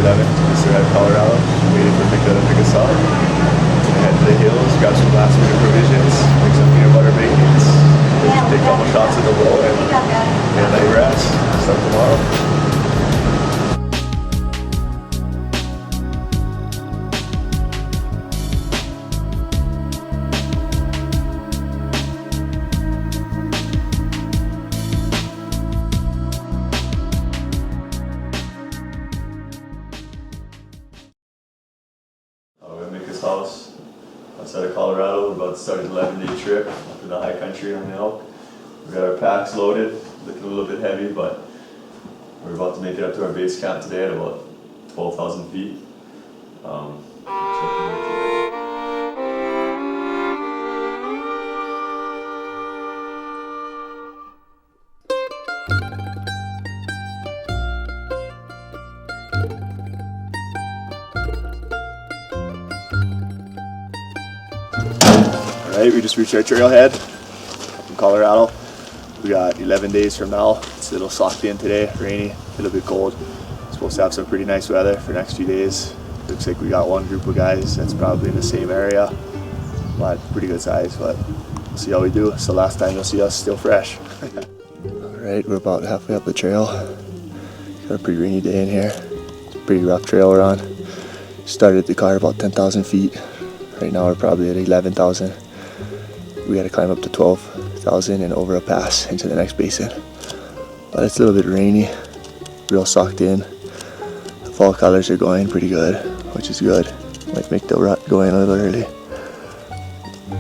11, just arrived in Colorado, waiting for Mika to pick us up. Head to the hills, grab some last minute provisions, make some peanut butter bacons, take a couple shots in the bowl, and get a night rest. Start tomorrow. We're at Mika's house outside of Colorado. We're about to start an 11-day trip up in the high country on the elk. We got our packs loaded, looking a little bit heavy, but we're about to make it up to our base camp today at about 12,000 feet. Alright, we just reached our trailhead from Colorado. We got 11 days from now. It's a little socked in today, rainy, a little bit cold. Supposed to have some pretty nice weather for the next few days. Looks like we got one group of guys that's probably in the same area, but pretty good size, but we'll see how we do. It's the last time you'll see us still fresh. Alright, we're about halfway up the trail. Got a pretty rainy day in here. It's a pretty rough trail we're on. Started the car about 10,000 feet. Right now we're probably at 11,000. We got to climb up to 12,000 and over a pass into the next basin. But it's a little bit rainy, real socked in. The fall colors are going pretty good, which is good. Might make the rut go in a little early.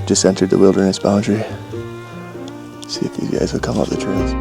Just entered the wilderness boundary. See if these guys will come up the trails.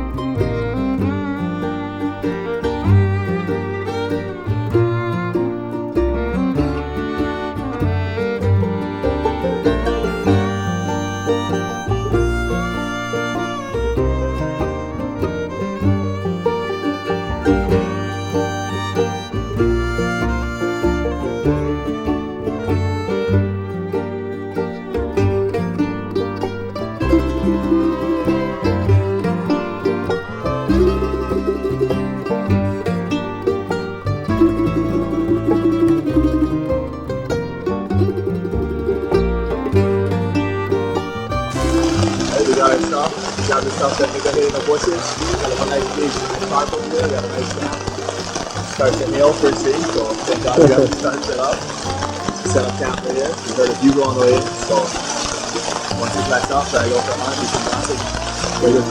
Got the stuff that we're going to hit in the bushes. We got a nice big park over there. We got a nice camp. Start the meal first thing, so thank God we got the start set up. Set up camp right here. We heard a bugle on the way, so once we packed up, I go for a hunt, we can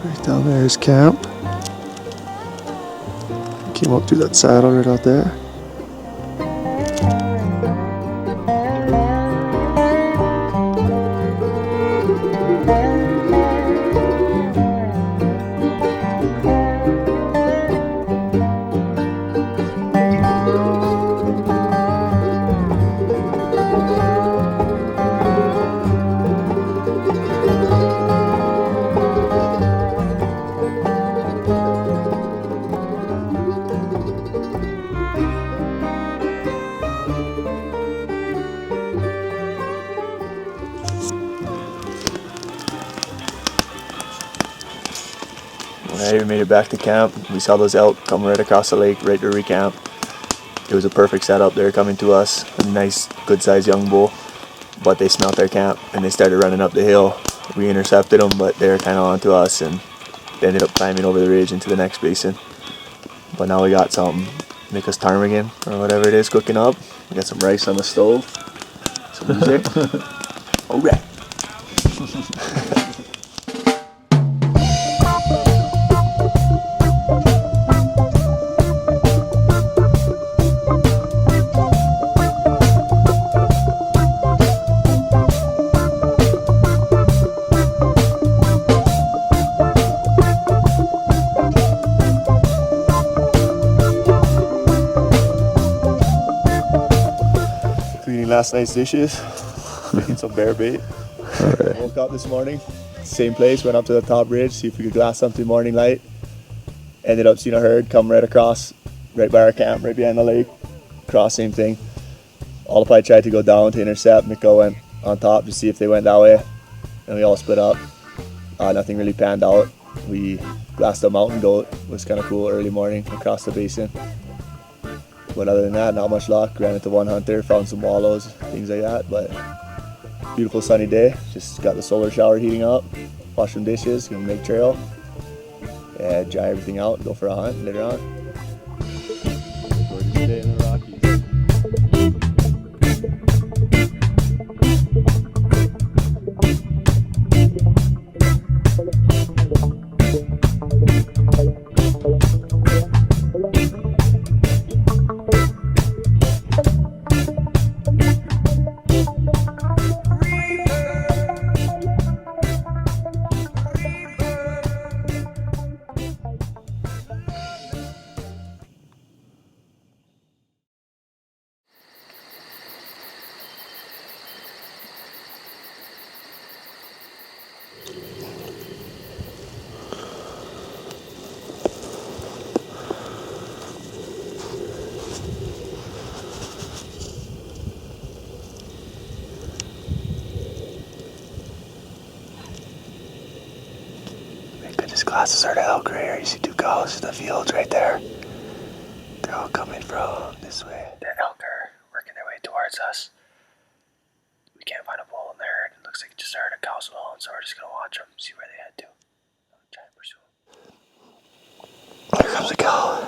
right down there is camp. Came up through that saddle right out there. Alright, we made it back to camp. We saw those elk come right across the lake, right to recamp. It was a perfect setup. They were coming to us, a nice, good-sized young bull, but they smelt our camp and they started running up the hill. We intercepted them, but they were kind of onto us, and they ended up climbing over the ridge into the next basin. But now we got some Mika's ptarmigan or whatever it is cooking up. We got some rice on the stove, some music. Alright. Cleaning last night's dishes, making some bear bait. Right. Woke up this morning, same place, went up to the top ridge, see if we could glass something morning light. Ended up seeing a herd come right across, right by our camp, right behind the lake. Cross, same thing. All tried to go down to intercept. Mika went on top to see if they went that way, and we all split up. Nothing really panned out. We glassed a mountain goat. It was kind of cool early morning across the basin. But other than that, not much luck. Ran into one hunter, found some wallows, things like that. But beautiful sunny day. Just got the solar shower heating up. Wash some dishes, gonna make trail. And dry everything out, go for a hunt later on. Gorgeous day in the Rockies. Glasses are to elk right here. You see two cows in the fields right there. They're all coming from this way. The elk are working their way towards us. We can't find a bull in the herd. It looks like it just heard a cow's alone, so we're just gonna watch them, see where they head to. Try and pursue them. Here comes a cow.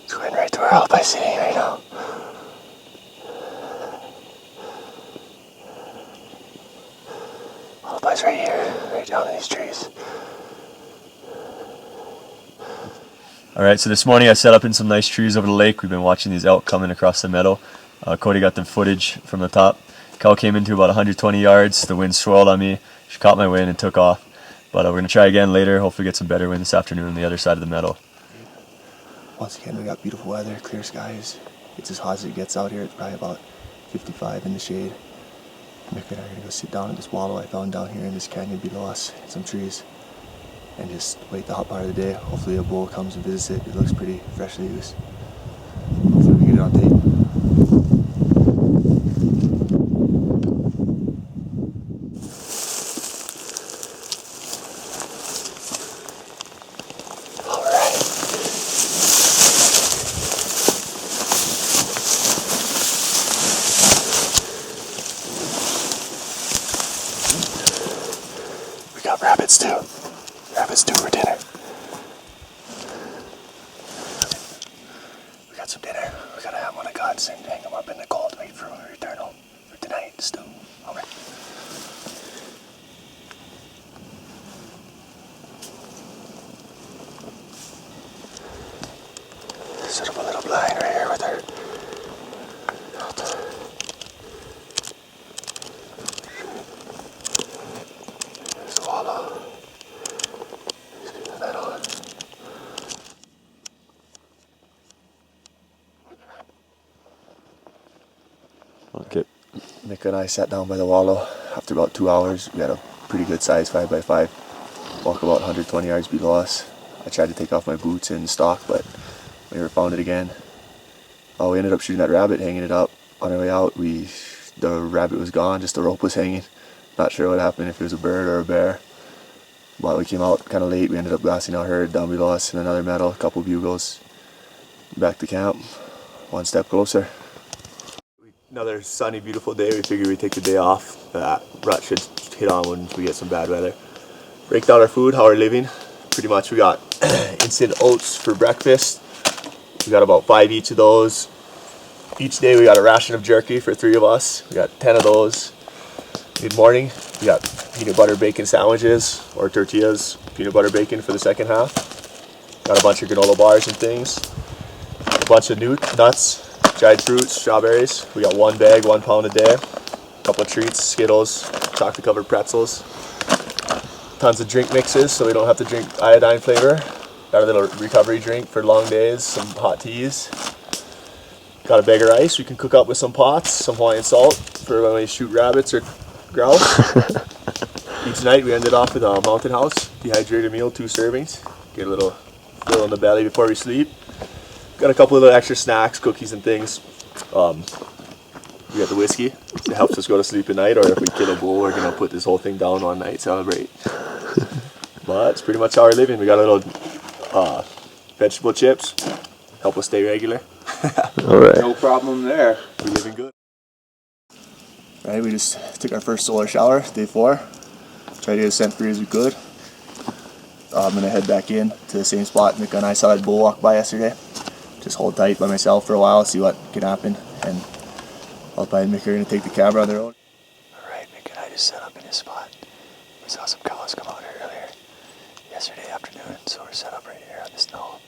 It's going right to our alpine sitting right now. Alpine's right here, right down in these trees. Alright, so this morning I set up in some nice trees over the lake. We've been watching these elk coming across the meadow. Cody got the footage from the top. Cow came into about 120 yards. The wind swirled on me. She caught my wind and took off. But we're going to try again later. Hopefully get some better wind this afternoon on the other side of the meadow. Once again, we got beautiful weather, clear skies. It's as hot as it gets out here. It's probably about 55 in the shade. Mick and I are going to go sit down in this wallow I found down here in this canyon below us. Some trees. And just wait the hot part of the day. Hopefully a bull comes and visits it. It looks pretty freshly loose. Hopefully we get it on tape. Alright. We got rabbits too. Rabbits too for dinner. We got some dinner. We gotta have one of God's and hang them up in the cold. Wait for when we return home for tonight. Still. Alright. Set up a little blind right here with her. There's a wallow. Okay, Nick and I sat down by the wallow. After about 2 hours, we had a pretty good size 5x5. Walk about 120 yards below us. I tried to take off my boots and stock, but we never found it again. We ended up shooting that rabbit, hanging it up. On our way out, the rabbit was gone, just the rope was hanging. Not sure what happened, if it was a bird or a bear. But we came out kind of late. We ended up glassing our herd down below us in another meadow, a couple bugles. Back to camp, one step closer. Another sunny, beautiful day. We figured we'd take the day off. That rut should hit on when we get some bad weather. Break down our food, how we're living. Pretty much we got instant oats for breakfast. We got about 5 each of those. Each day we got a ration of jerky for 3 of us. We got 10 of those. Mid-morning, we got peanut butter bacon sandwiches or tortillas, peanut butter bacon for the second half. Got a bunch of granola bars and things. A bunch of nuts. Dried fruits, strawberries. We got 1 bag, 1 pound a day. A couple of treats, Skittles, chocolate covered pretzels. Tons of drink mixes so we don't have to drink iodine flavor. Got a little recovery drink for long days, some hot teas. Got a bag of rice we can cook up with some pots, some Hawaiian salt for when we shoot rabbits or grouse. Each night we ended off with a mountain house, dehydrated meal, 2 servings. Get a little fill in the belly before we sleep. Got a couple of little extra snacks, cookies and things. We got the whiskey. It helps us go to sleep at night, or if we kill a bull, we're gonna put this whole thing down one night, celebrate. But Well, that's pretty much how we're living. We got a little vegetable chips, help us stay regular. All right. No problem there. We're living good. Right, we just took our first solar shower, day 4. Tried to get as scent free as we could. I'm gonna head back in to the same spot Mika and I saw that bull walk by yesterday. Just hold tight by myself for a while, see what can happen, and I'll probably Mika are gonna take the camera on their own. Alright, Mick and I just set up in his spot. We saw some cows come out here earlier yesterday afternoon, so we're set up right here on the snow.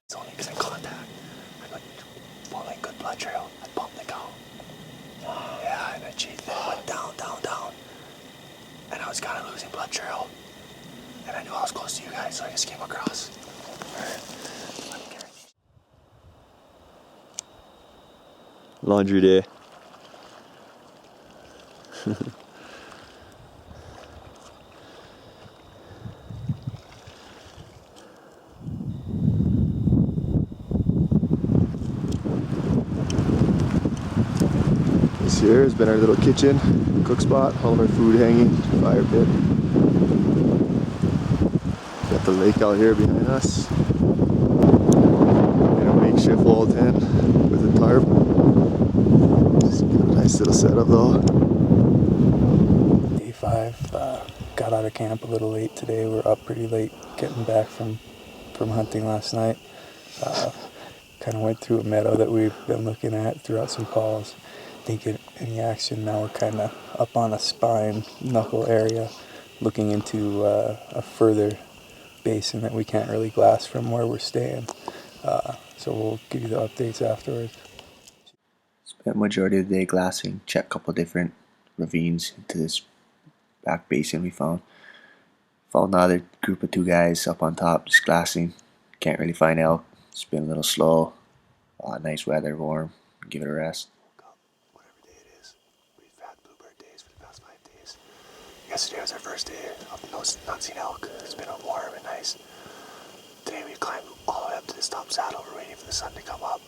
It's only because in contact. I got following good blood trail. I bumped the cow. Yeah, and the cheek then went down, down, down. And I was kind of losing blood trail. And I knew I was close to you guys, so I just came across. Laundry day. This here has been our little kitchen, cook spot, all of our food hanging, fire pit. Got the lake out here behind us. And a makeshift wall tent with a tarp. Just got a nice little setup though. Day 5, got out of camp a little late today. We're up pretty late getting back from hunting last night. Kind of went through a meadow that we've been looking at throughout some calls. I think in the action now we're kind of up on a spine knuckle area looking into a further basin that we can't really glass from where we're staying. So we'll give you the updates afterwards. Spent majority of the day glassing, checked a couple different ravines into this back basin we found. Found another group of 2 guys up on top just glassing. Can't really find elk. It's been a little slow. Nice weather, warm. Give it a rest. Whatever day it is, we've had bluebird days for the past 5 days. Yesterday was our first day of not seeing elk. It's been warm and nice. Today we climbed all the way up to this top saddle. We're waiting for the sun to come up.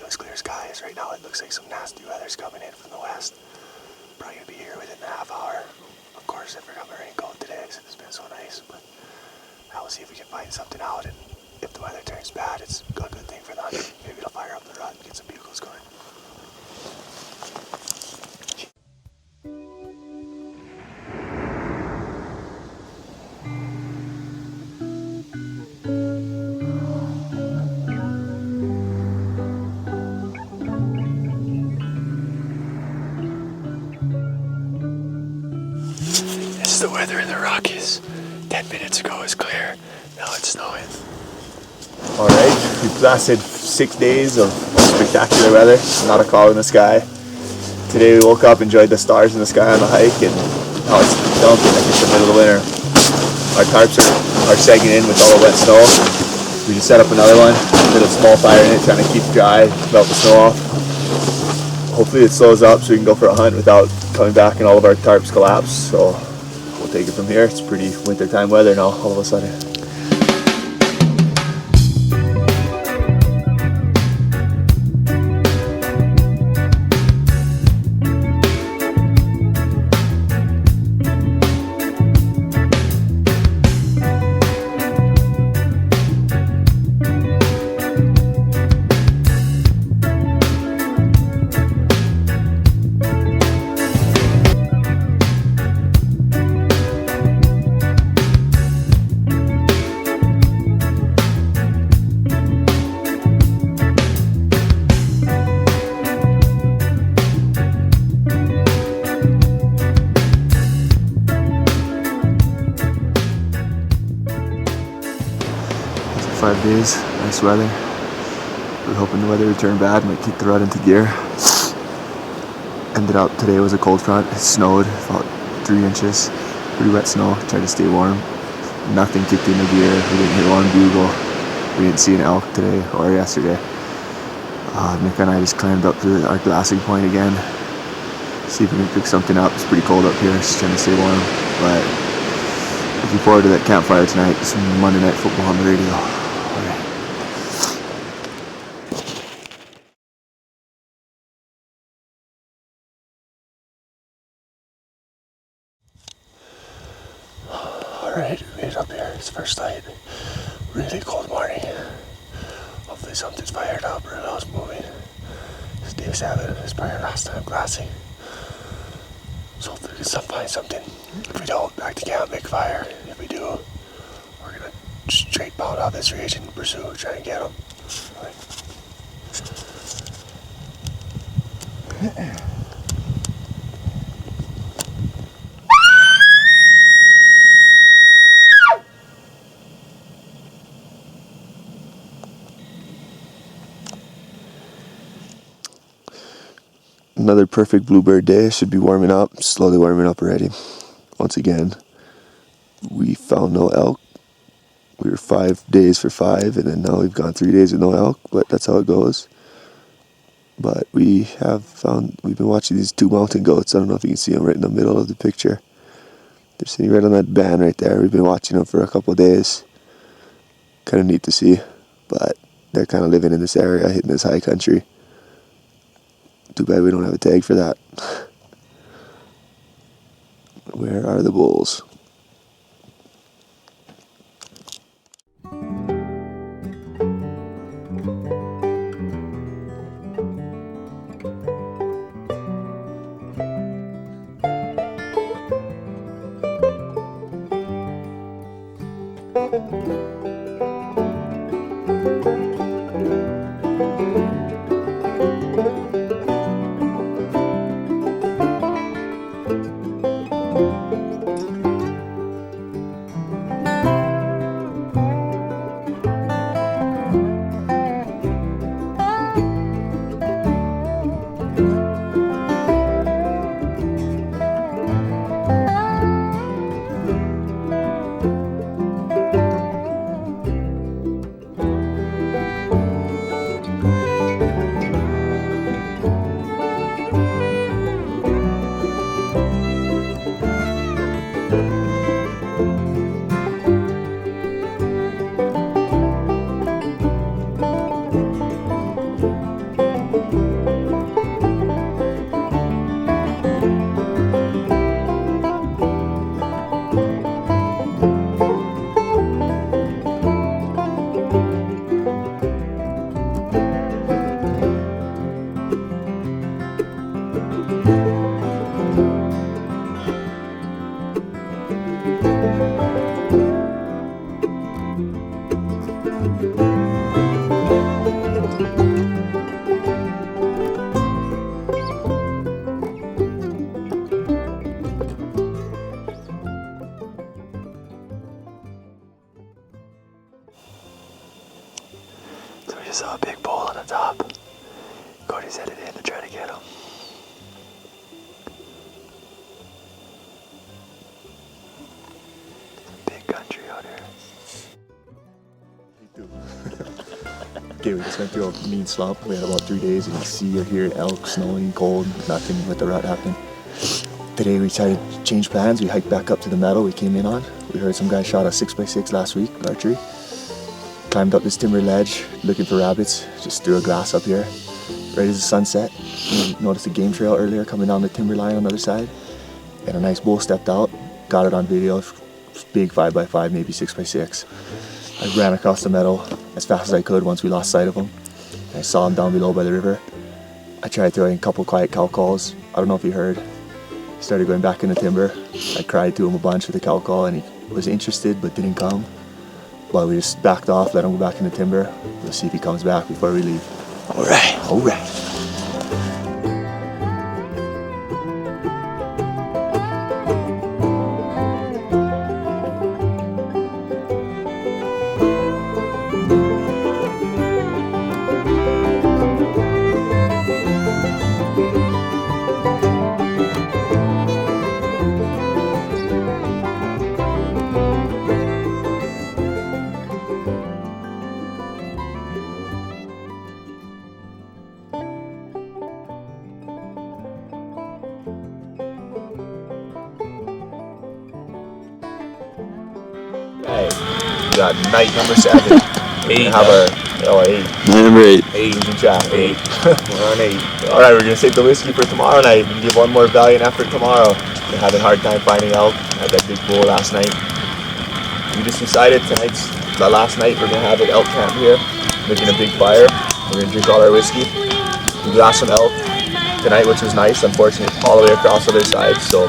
It was clear skies. Right now it looks like some nasty weather's coming in from the west. Probably gonna be here within a half hour. Of course, I forgot my raincoat today because it's been so nice. But I will see if we can find something out. And if the weather turns bad, it's a good thing for the hunt. Maybe it'll fire up the rut and get some bugles going. This is the weather in the Rockies. 10 minutes ago it was clear. Now it's snowing. Alright, we blasted 6 days of spectacular weather, not a cloud in the sky. Today we woke up, enjoyed the stars in the sky on the hike, and now it's dumping like it's the middle of the winter. Our tarps are sagging in with all the wet snow. We just set up another one, did a small fire in it, trying to keep dry, melt the snow off. Hopefully it slows up so we can go for a hunt without coming back and all of our tarps collapse. So we'll take it from here. It's pretty wintertime weather now all of a sudden. After 5 days, nice weather. We're hoping the weather would turn bad, might keep the rut into gear. Ended up today was a cold front. It snowed about 3 inches. Pretty wet snow. Tried to stay warm. Nothing kicked into gear. We didn't hear one bugle. We didn't see an elk today or yesterday. Mika and I just climbed up to our glassing point again. See if we can pick something up. It's pretty cold up here. Just trying to stay warm. But looking forward to that campfire tonight. Some Monday Night Football on the radio. Alright, we made It's first light. Really cold morning. Hopefully something's fired up or else moving. It's day 7. It's probably our last time glassing. So hopefully we can find something. If we don't, back to camp, make fire. If we do, we're gonna straight pound out this ridge and pursue, try and get them. Another perfect bluebird day. Should be warming up, slowly warming up already. Once again, we found no elk. We were 5 days for 5, and then now we've gone 3 days with no elk, but that's how it goes. But we've been watching these 2 mountain goats. I don't know if you can see them right in the middle of the picture. They're sitting right on that band right there. We've been watching them for a couple of days. Kind of neat to see, but they're kind of living in this area, hitting this high country. Too bad we don't have a tag for that. Where are the bulls? So we just saw a big bull on the top. Cody's headed in to try to get him. Big country out here. Okay, we just went through a mean slump. We had about 3 days. You can see or hear elk, snowing, cold, nothing with the rut happening. Today we decided to change plans. We hiked back up to the meadow we came in on. We heard some guy shot a 6x6 last week, archery. Climbed up this timber ledge looking for rabbits. Just threw a glass up here. Right as the sun set, we noticed a game trail earlier coming down the timber line on the other side. And a nice bull stepped out. Got it on video. Big 5x5, maybe 6x6. I ran across the meadow as fast as I could once we lost sight of him. I saw him down below by the river. I tried throwing a couple quiet cow calls. I don't know if he heard. He started going back in the timber. I cried to him a bunch with a cow call, and he was interested but didn't come. But we just backed off, let him go back in the timber. We'll see if he comes back before we leave. All right. All right. Hey, we got night number 7. Eight. Have our, oh, 8. Number 8. 8 in chat. 8. We're on 8. Alright, we're gonna save the whiskey for tomorrow night and give one more valiant effort tomorrow. We're having a hard time finding elk. Had that big bull last night. we just decided tonight's the last night we're gonna have an elk camp here, making a big fire. We're gonna drink all our whiskey. We glassed some elk tonight, which was nice. Unfortunately, all the way across the other side, so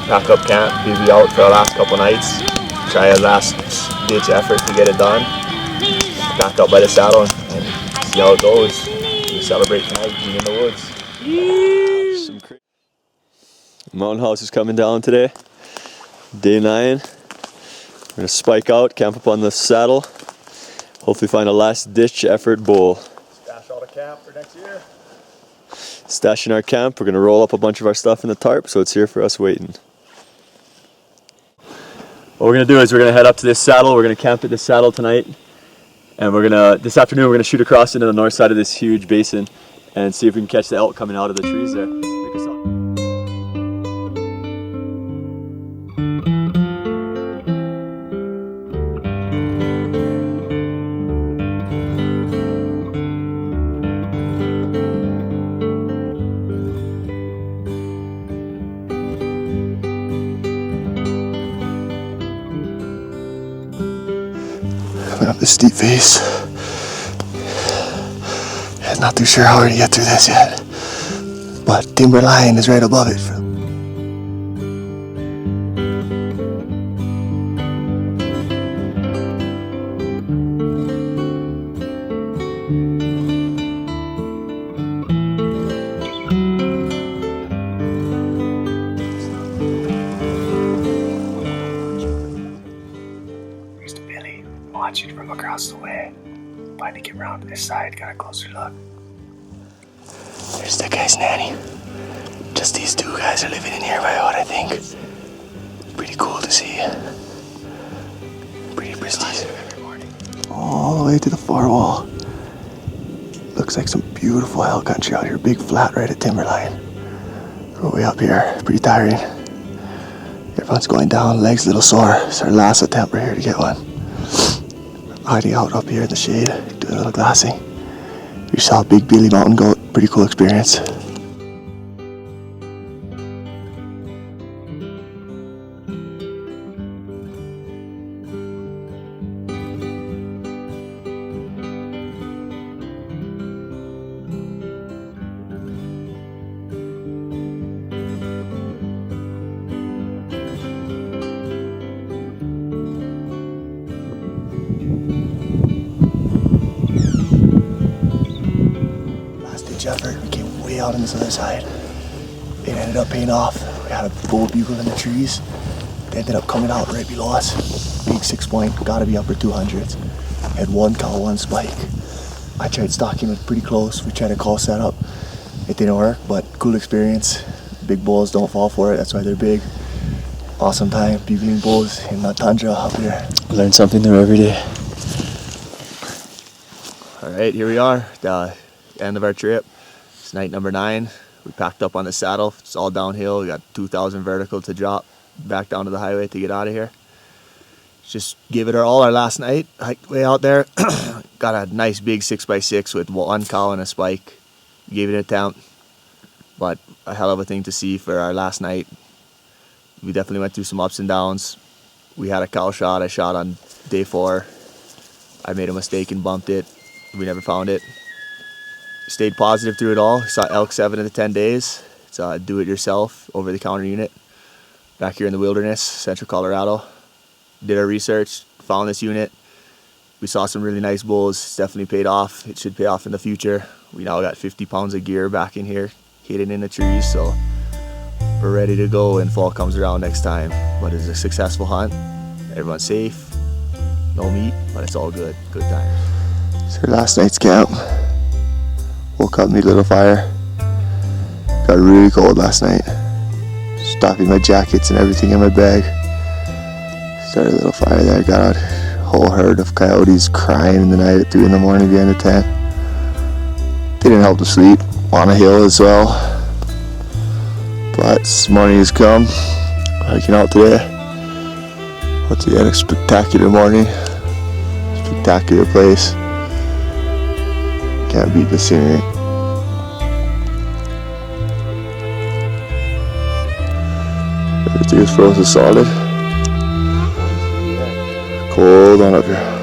pack up camp, be out for our last couple nights, try a last ditch effort to get it done. Back up by the saddle and see how it goes. We celebrate tonight being in the woods. Mountain house is coming down today. Day 9. We're gonna spike out, camp up on the saddle. Hopefully find a last ditch effort bull. Stash all the camp for next year. Stashing our camp. We're gonna roll up a bunch of our stuff in the tarp, so it's here for us waiting. What we're gonna do is we're gonna head up to this saddle. We're gonna camp at this saddle tonight, and this afternoon we're gonna shoot across into the north side of this huge basin and see if we can catch the elk coming out of the trees there. Pick us up. Coming up this steep face. Yeah, not too sure how we're gonna get through this yet, but timber line is right above it. Here's the Billy, watching from across the way. Finally get around to this side, got a closer look. There's the guy's nanny. Just these two guys are living in here by what I think. Pretty cool to see. Pretty pristine. All the way to the far wall. Looks like some beautiful hill country out here. Big flat right at timberline. We're way up here. Pretty tiring. Everyone's going down. Legs a little sore. It's our last attempt right here to get one. Hiding out up here in the shade. Doing a little glassing. We saw a big Billy mountain goat. Pretty cool experience. Effort. We came way out on this other side. It ended up paying off. We had a bull bugle in the trees. They ended up coming out right below us. Big 6-point, gotta be upper 200s. Had one cow, one spike. I tried stalking it pretty close. We tried a call setup. It didn't work, but cool experience. Big bulls don't fall for it, that's why they're big. Awesome time bugling bulls in the tundra up here. Learn something new every day. Alright, here we are, the end of our trip. It's night number 9. We packed up on the saddle. It's all downhill. We got 2,000 vertical to drop back down to the highway to get out of here. Just gave it our last night. Hiked way out there. Got a nice big 6x6 with one cow and a spike. Gave it an attempt, but a hell of a thing to see for our last night. We definitely went through some ups and downs. We had a cow shot. I shot on day 4. I made a mistake and bumped it. We never found it. Stayed positive through it all. Saw elk 7 of the 10 days. It's a do-it-yourself, over-the-counter unit. Back here in the wilderness, central Colorado. Did our research, found this unit. We saw some really nice bulls. It's definitely paid off. It should pay off in the future. We now got 50 pounds of gear back in here, hidden in the trees, so we're ready to go when fall comes around next time. But it's a successful hunt. Everyone's safe. No meat, but it's all good. Good times. It's our last night's camp. Woke up, made a little fire. Got really cold last night. Stocking my jackets and everything in my bag. Started a little fire there. Got a whole herd of coyotes crying in the night at 3 in the morning behind the tent. Didn't help to sleep. On a hill as well. But this morning has come. Hiking out today. Once again, a spectacular morning. Spectacular place. Can't beat the scenery. Everything is frozen solid. Cold on up here.